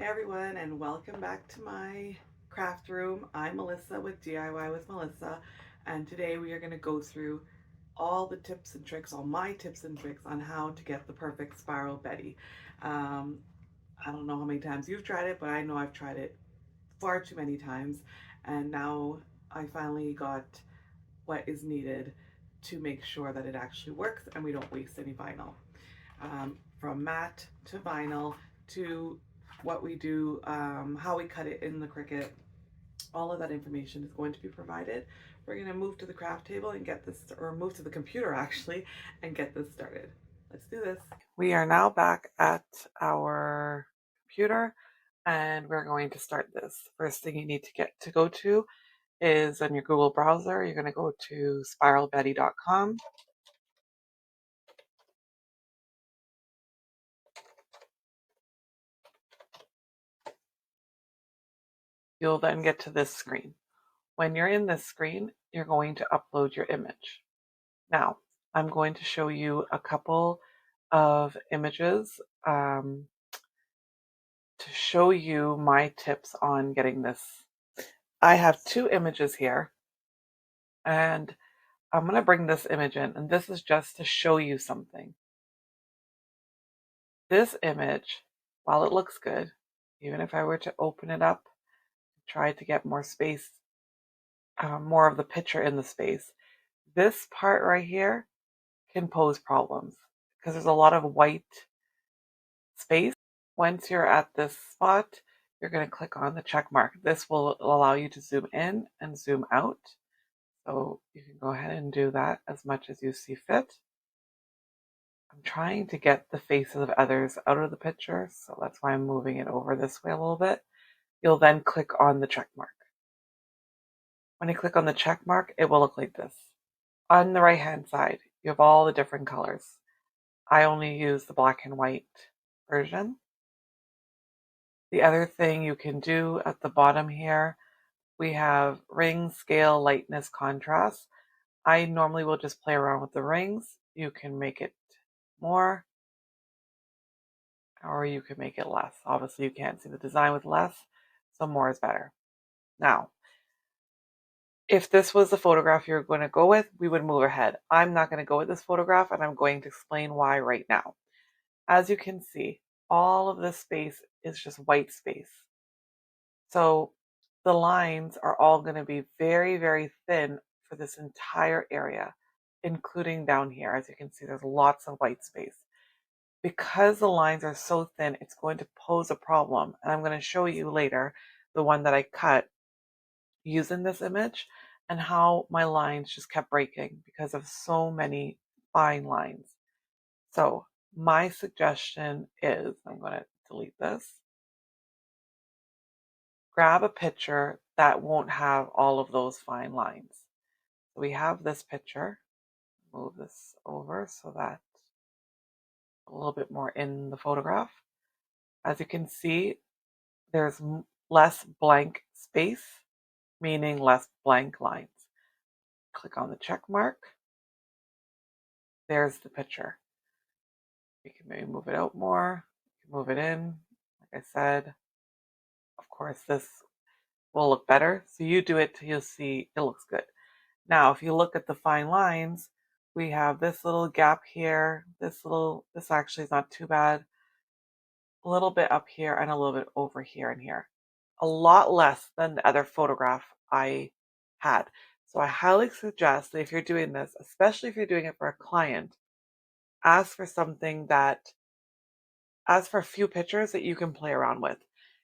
Hey everyone, and welcome back to my craft room. I'm Melissa with DIY with Melissa, and today we are going to go through all the tips and tricks, all my tips and tricks on how to get the perfect spiral Betty. Um, I don't know how many times you've tried it, but I know I've tried it far too many times, and now I finally got what is needed to make sure that it actually works and we don't waste any vinyl. From matte to vinyl to what we do, how we cut it in the Cricut. All of that information is going to be provided. We're going to move to the craft table and get this, or move to the computer actually, and get this started. Let's do this. We are now back at our computer and we're going to start this. First thing you need to get to go to is on your Google browser. You're going to go to spiralbetty.com. You'll then get to this screen. When you're in this screen, you're going to upload your image. Now, I'm going to show you a couple of images to show you my tips on getting this. I have two images here, and I'm going to bring this image in, and this is just to show you something. This image, while it looks good, even if I were to open it up, try to get more space, more of the picture in the space, this part right here can pose problems because there's a lot of white space. Once you're at this spot, you're going to click on the check mark. This will allow you to zoom in and zoom out. So you can go ahead and do that as much as you see fit. I'm trying to get the faces of others out of the picture, so that's why I'm moving it over this way a little bit. You'll then click on the check mark. When you click on the check mark, it will look like this. On the right hand side, you have all the different colors. I only use the black and white version. The other thing you can do at the bottom here, we have ring, scale, lightness, contrast. I normally will just play around with the rings. You can make it more or you can make it less. Obviously you can't see the design with less, so more is better. Now, if this was the photograph you're going to go with, we would move ahead. I'm not going to go with this photograph and I'm going to explain why right now. As you can see, all of this space is just white space. So the lines are all going to be very, very thin for this entire area, including down here. As you can see, there's lots of white space. Because the lines are so thin, it's going to pose a problem. And I'm going to show you later the one that I cut using this image and how my lines just kept breaking because of so many fine lines. So my suggestion is, I'm going to delete this, grab a picture that won't have all of those fine lines. So we have this picture, move this over so that a little bit more in the photograph. As you can see, there's less blank space, meaning less blank lines. Click on the check mark. There's the picture. We can maybe move it out more, move it in. Like I said, of course, this will look better. So you do it till you'll see it looks good. Now, if you look at the fine lines, we have this little gap here. This actually is not too bad. A little bit up here and a little bit over here and here. A lot less than the other photograph I had. So I highly suggest that if you're doing this, especially if you're doing it for a client, ask for a few pictures that you can play around with.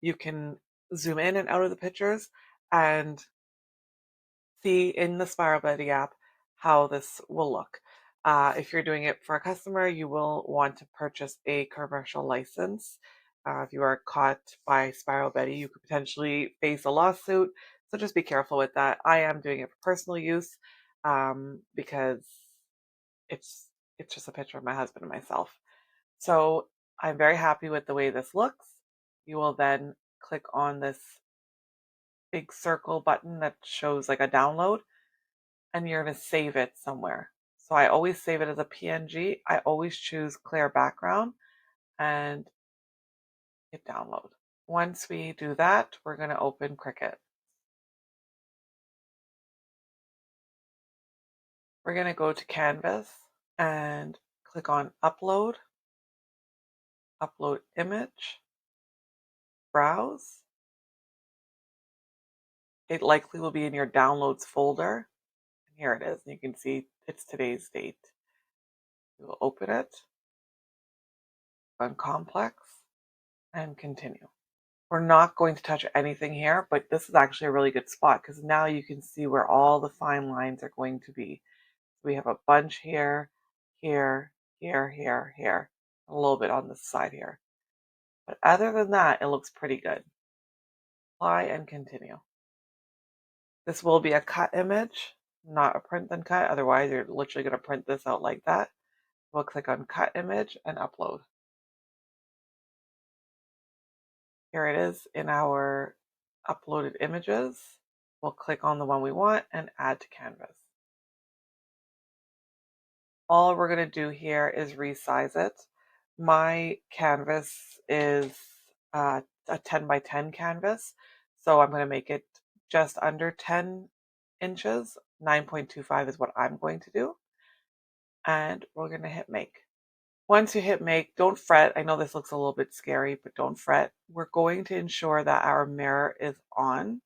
You can zoom in and out of the pictures and see in the Spiral Betty app how this will look. If you're doing it for a customer, you will want to purchase a commercial license. If you are caught by Spiral Betty, you could potentially face a lawsuit. So just be careful with that. I am doing it for personal use because it's just a picture of my husband and myself. So I'm very happy with the way this looks. You will then click on this big circle button that shows like a download and you're going to save it somewhere. So I always save it as a PNG. I always choose clear background and hit download. Once we do that, we're going to open Cricut. We're going to go to Canvas and click on Upload, Upload Image, Browse. It likely will be in your Downloads folder. And here it is. You can see it's today's date. We will open it, on Complex, and continue. We're not going to touch anything here, but this is actually a really good spot because now you can see where all the fine lines are going to be. We have a bunch here, here, here, here, here, a little bit on this side here. But other than that, it looks pretty good. Apply and continue. This will be a cut image, not a print and cut. Otherwise, you're literally going to print this out like that. We'll click on cut image and upload. Here it is in our uploaded images. We'll click on the one we want and add to canvas. All we're going to do here is resize it. My canvas is a 10 by 10 canvas, so I'm going to make it just under 10 inches. 9.25 is what I'm going to do. And we're going to hit make. Once you hit make, don't fret. I know this looks a little bit scary, but don't fret. We're going to ensure that our mirror is on.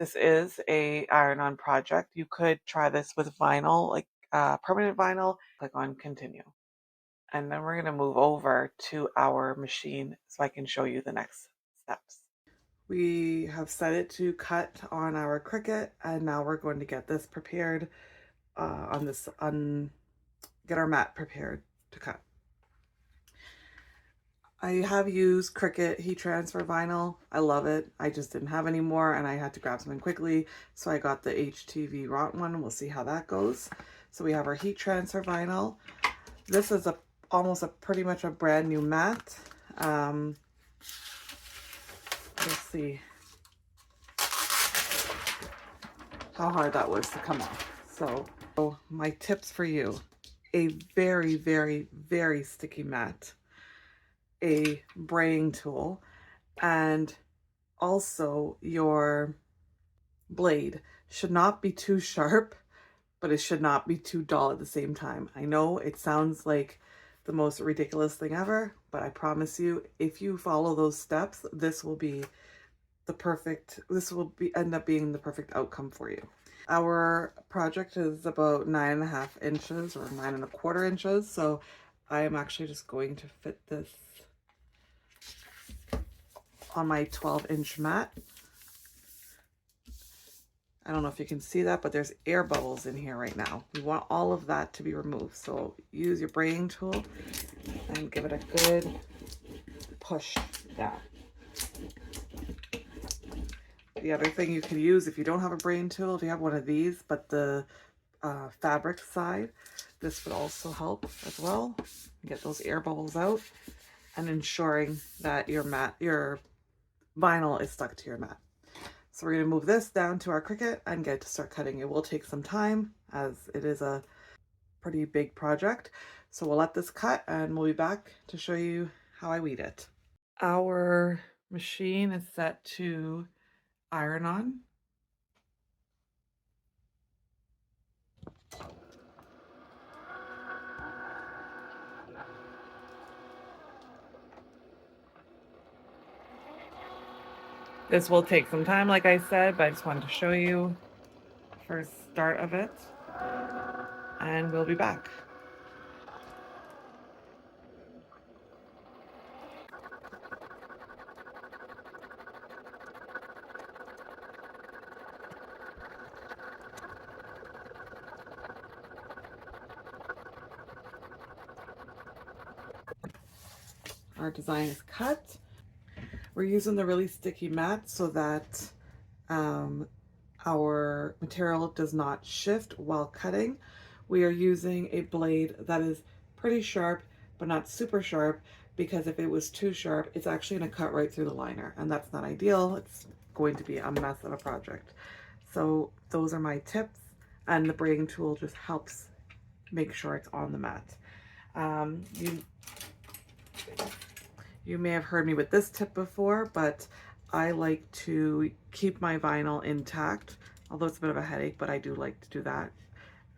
This is a iron-on project. You could try this with vinyl, like permanent vinyl. Click on continue. And then we're going to move over to our machine so I can show you the next steps. We have set it to cut on our Cricut, and now we're going to get this prepared get our mat prepared to cut. I have used Cricut heat transfer vinyl. I love it. I just didn't have any more and I had to grab something quickly. So I got the HTV Rot one. We'll see how that goes. So we have our heat transfer vinyl. This is almost pretty much a brand new mat. Let's see how hard that was to come off. So my tips for you: a very, very, very sticky mat, a braying tool, and also your blade should not be too sharp, but it should not be too dull at the same time. I know it sounds like the most ridiculous thing ever, but I promise you, if you follow those steps, this will end up being the perfect outcome for you. Our project is about 9.5 inches or 9.25 inches, so I am actually just going to fit this on my 12-inch mat. I don't know if you can see that, but there's air bubbles in here right now. We want all of that to be removed. So use your braying tool and give it a good push down. The other thing you can use if you don't have a braying tool, if you have one of these, but the fabric side, this would also help as well. Get those air bubbles out and ensuring that your vinyl is stuck to your mat. So we're going to move this down to our Cricut and get to start cutting. It will take some time as it is a pretty big project. So we'll let this cut and we'll be back to show you how I weed it. Our machine is set to iron on. This will take some time, like I said, but I just wanted to show you the first start of it, and we'll be back. Our design is cut. We're using the really sticky mat so that our material does not shift while cutting. We are using a blade that is pretty sharp, but not super sharp, because if it was too sharp, it's actually going to cut right through the liner, and that's not ideal. It's going to be a mess of a project. So those are my tips, and the braying tool just helps make sure it's on the mat. You may have heard me with this tip before, but I like to keep my vinyl intact, although it's a bit of a headache, but I do like to do that.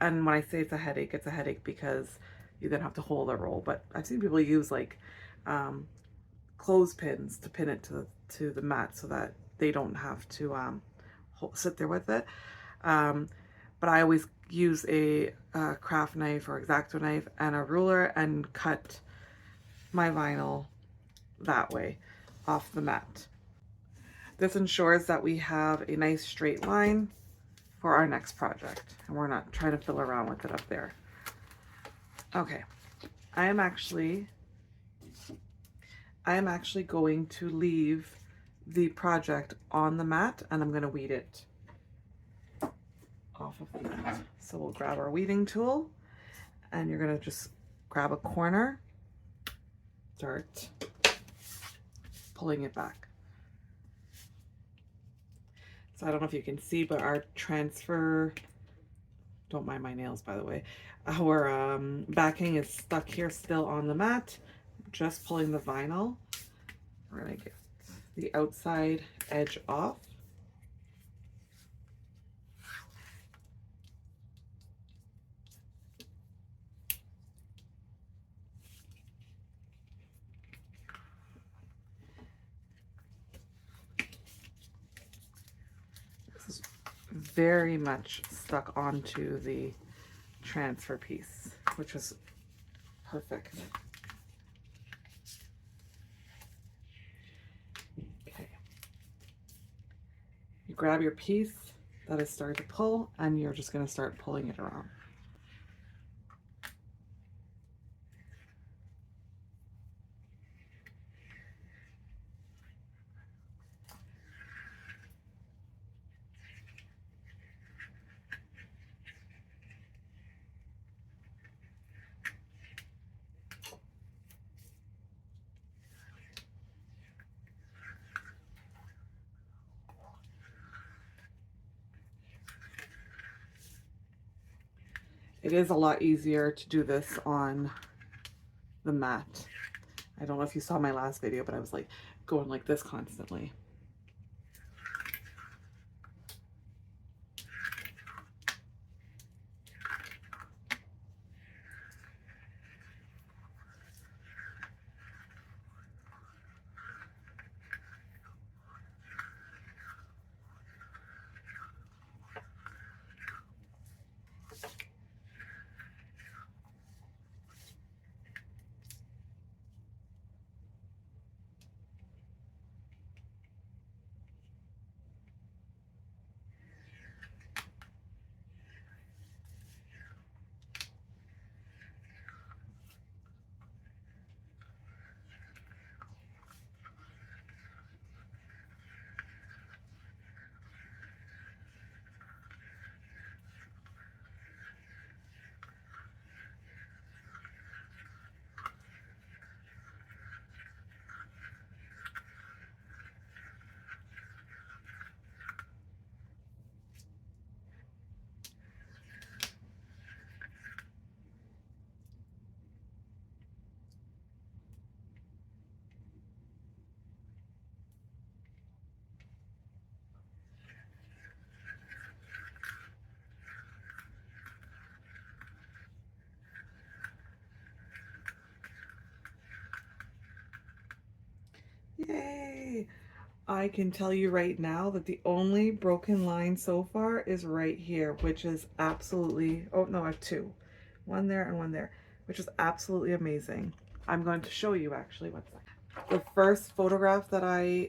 And when I say it's a headache because you then have to hold a roll. But I've seen people use like clothespins to pin it to the mat so that they don't have to sit there with it. But I always use a craft knife or X-Acto knife and a ruler and cut my vinyl that way off the mat. This ensures that we have a nice straight line for our next project and we're not trying to fiddle around with it up there. Okay, I am actually going to leave the project on the mat and I'm going to weed it off of the mat. So we'll grab our weeding tool and you're going to just grab a corner, start pulling it back. So I don't know if you can see, but our transfer, don't mind my nails by the way, our backing is stuck here still on the mat. Just pulling the vinyl. We're going to get the outside edge off. This is very much stuck onto the transfer piece, which is perfect. Okay. You grab your piece that is starting to pull and you're just going to start pulling it around. It is a lot easier to do this on the mat. I don't know if you saw my last video, but I was like going like this constantly. Yay! I can tell you right now that the only broken line so far is right here, which is absolutely, oh no, I have two. One there and one there, which is absolutely amazing. I'm going to show you actually, one second. The first photograph that I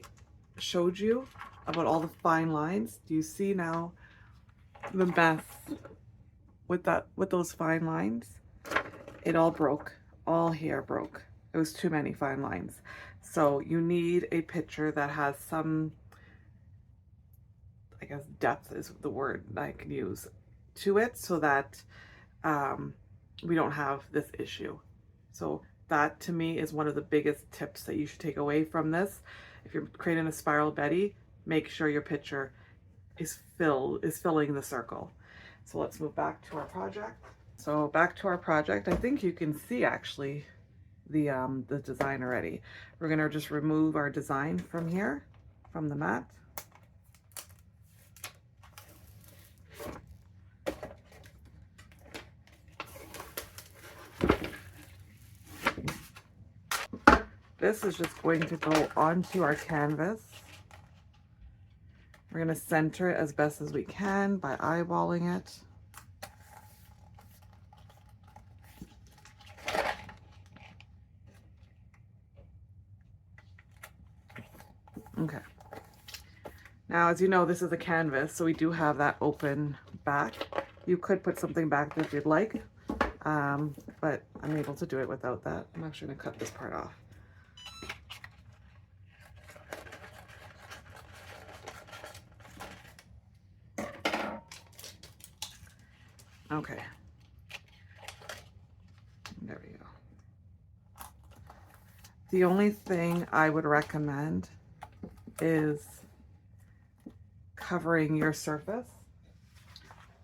showed you about all the fine lines, do you see now the mess with those fine lines? It all broke, all here broke. It was too many fine lines. So you need a picture that has some, I guess depth is the word I can use to it so that we don't have this issue. So that to me is one of the biggest tips that you should take away from this. If you're creating a spiral Betty, make sure your picture is filling the circle. So let's move back to our project. So back to our project, I think you can see actually the design already. We're gonna just remove our design from here, from the mat. This is just going to go onto our canvas. We're going to center it as best as we can by eyeballing it. Okay. Now, as you know, this is a canvas, so we do have that open back. You could put something back there if you'd like, but I'm able to do it without that. I'm actually going to cut this part off. Okay. There we go. The only thing I would recommend is covering your surface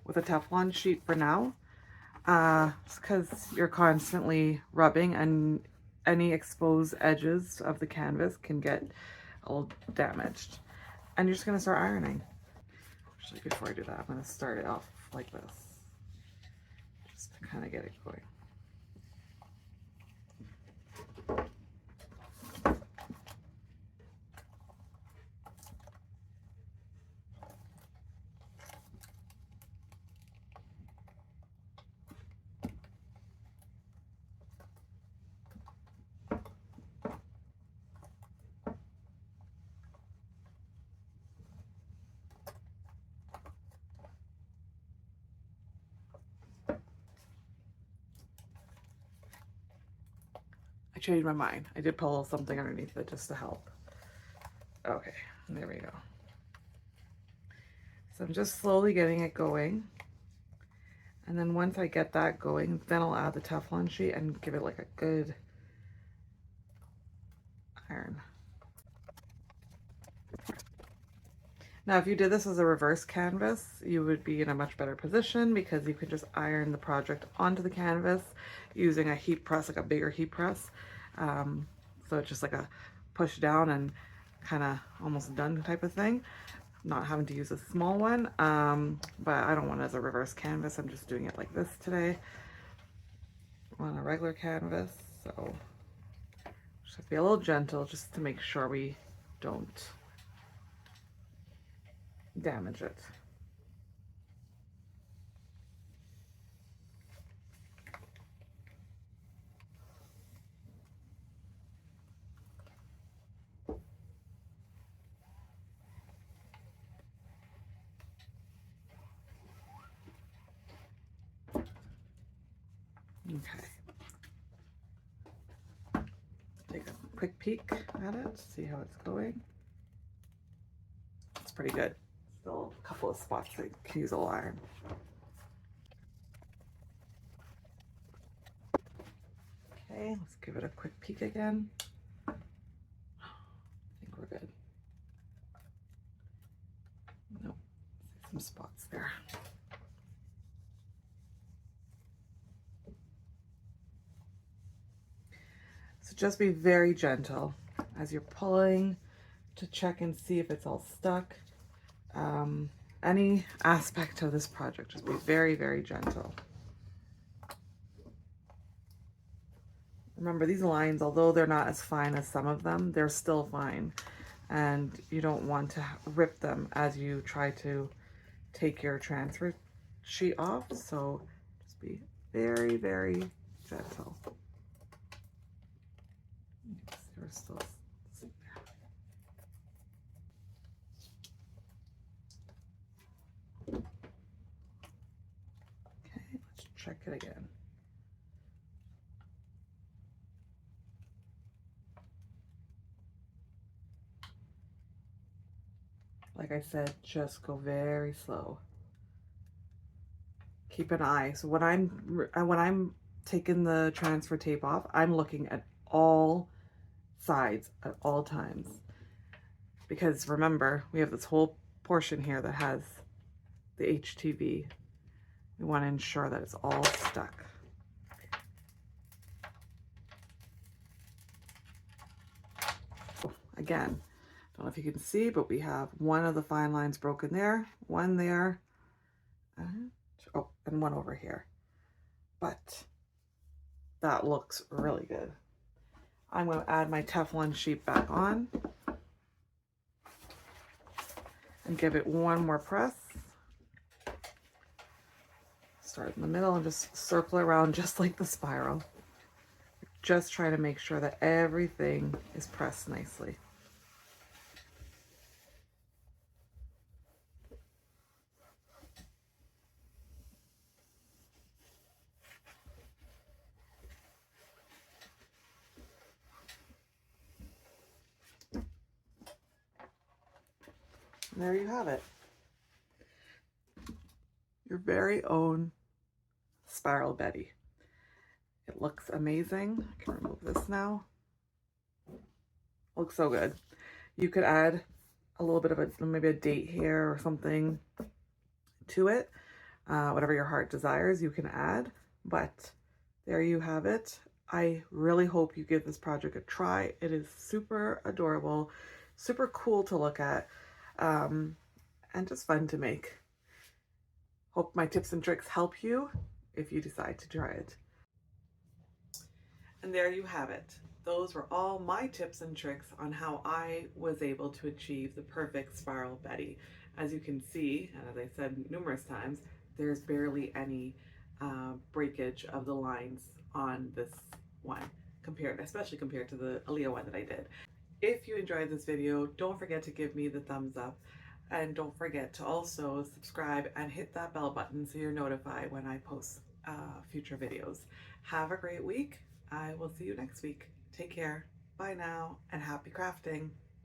with a Teflon sheet for now, because you're constantly rubbing and any exposed edges of the canvas can get a little damaged. And you're just going to start ironing. Actually, before I do that, I'm going to start it off like this, just to kind of get it going. I changed my mind. I did pull something underneath it just to help. Okay, there we go. So I'm just slowly getting it going. And then once I get that going, then I'll add the Teflon sheet and give it like a good iron. Now, if you did this as a reverse canvas, you would be in a much better position because you could just iron the project onto the canvas using a heat press, like a bigger heat press. So it's just like a push down and kind of almost done type of thing. Not having to use a small one, but I don't want it as a reverse canvas. I'm just doing it like this today on a regular canvas. So just have to be a little gentle just to make sure we don't damage it. Okay. Take a quick peek at it, see how it's going. It's pretty good. Still a couple of spots that can use a little iron. Okay, let's give it a quick peek again. I think we're good. Nope, some spots there. So just be very gentle as you're pulling to check and see if it's all stuck. Any aspect of this project, just be very, very gentle. Remember, these lines, although they're not as fine as some of them, they're still fine. And you don't want to rip them as you try to take your transfer sheet off. So just be very, very gentle. They're still sitting there. Okay, let's check it again. Like I said, just go very slow. Keep an eye. So when I'm taking the transfer tape off, I'm looking at all sides at all times. Because remember, we have this whole portion here that has the HTV. We want to ensure that it's all stuck. Again, don't know if you can see, but we have one of the fine lines broken there, one there, and, oh, and one over here. But that looks really good. I'm going to add my Teflon sheet back on and give it one more press. Start in the middle and just circle around just like the spiral. Just try to make sure that everything is pressed nicely. And there you have it. Your very own Spiral Betty. It looks amazing. I can remove this now. Looks so good. You could add a little bit of maybe a date here or something to it. Whatever your heart desires, you can add. But there you have it. I really hope you give this project a try. It is super adorable, super cool to look at, and just fun to make. Hope my tips and tricks help you if you decide to try it. And there you have it. Those were all my tips and tricks on how I was able to achieve the perfect Spiral Betty. As you can see, and as I said numerous times, there's barely any breakage of the lines on this one, especially compared to the Aaliyah one that I did. If you enjoyed this video, don't forget to give me the thumbs up, and don't forget to also subscribe and hit that bell button so you're notified when I post future videos. Have a great week. I will see you next week. Take care. Bye now, and happy crafting.